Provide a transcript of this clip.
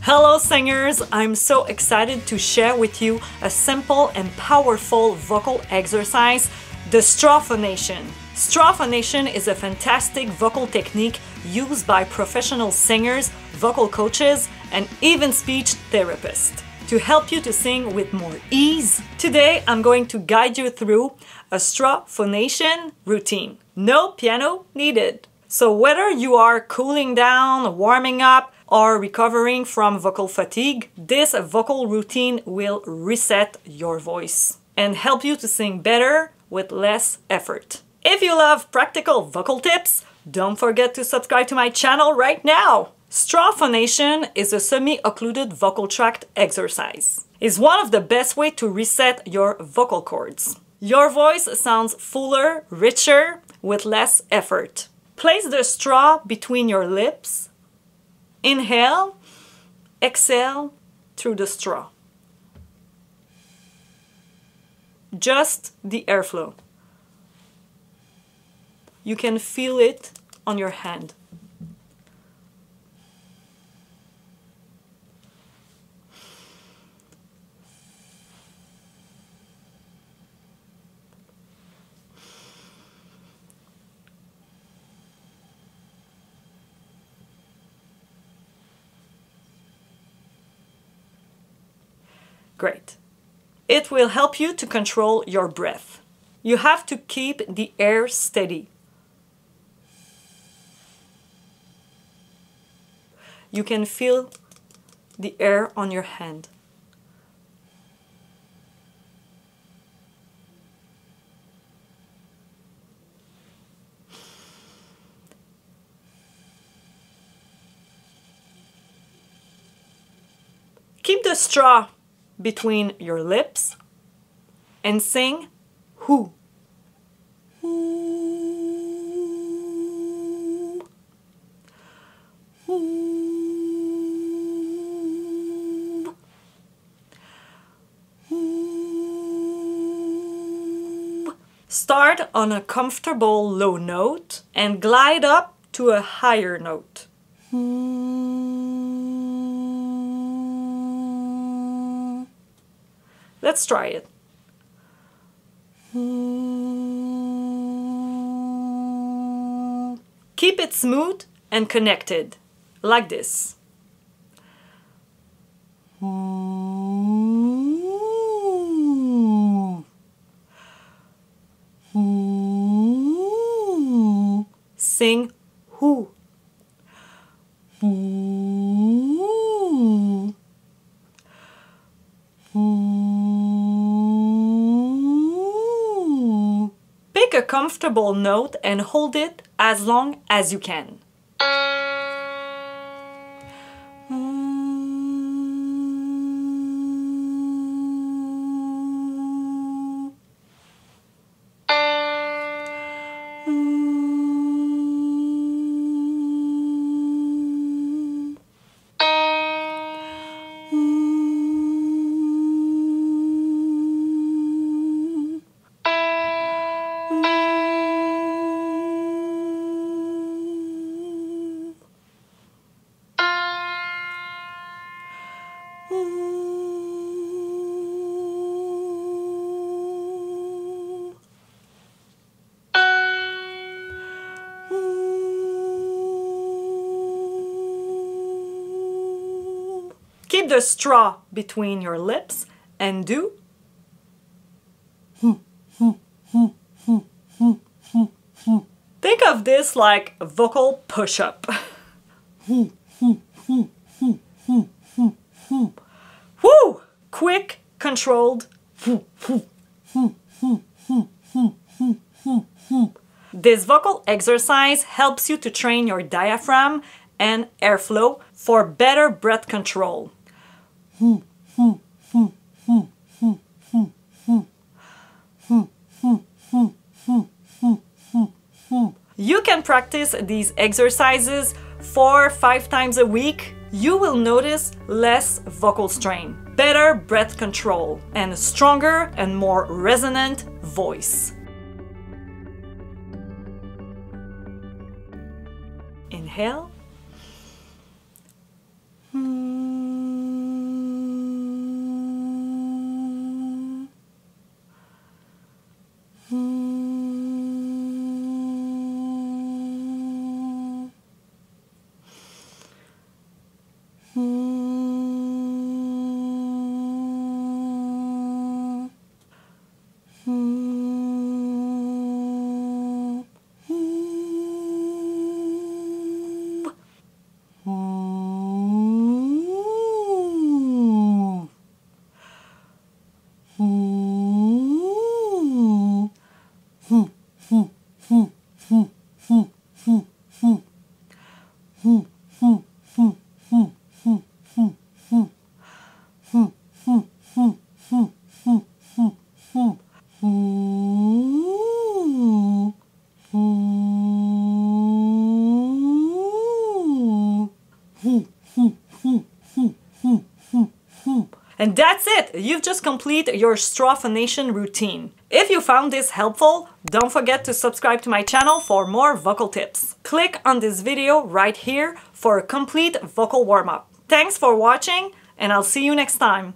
Hello singers! I'm so excited to share with you a simple and powerful vocal exercise, the straw phonation. Straw phonation is a fantastic vocal technique used by professional singers, vocal coaches, and even speech therapists to help you to sing with more ease. Today, I'm going to guide you through a straw phonation routine. No piano needed. So whether you are cooling down, warming up, or recovering from vocal fatigue, this vocal routine will reset your voice and help you to sing better with less effort. If you love practical vocal tips, don't forget to subscribe to my channel right now. Straw phonation is a semi-occluded vocal tract exercise. It's one of the best ways to reset your vocal cords. Your voice sounds fuller, richer, with less effort. Place the straw between your lips. Inhale, exhale through the straw. Just the airflow. You can feel it on your hand. Great. It will help you to control your breath. You have to keep the air steady. You can feel the air on your hand. Keep the straw between your lips and sing who. Start on a comfortable low note and glide up to a higher note. Let's try it. Keep it smooth and connected, like this. Sing who. Pick a comfortable note and hold it as long as you can. Keep the straw between your lips and do. Think of this like a vocal push-up. Woo! Quick, controlled. This vocal exercise helps you to train your diaphragm and airflow for better breath control. You can practice these exercises 4 or 5 times a week. You will notice less vocal strain, better breath control, and a stronger and more resonant voice. Inhale. And that's it! You've just completed your straw phonation routine. If you found this helpful, don't forget to subscribe to my channel for more vocal tips. Click on this video right here for a complete vocal warm-up. Thanks for watching, and I'll see you next time.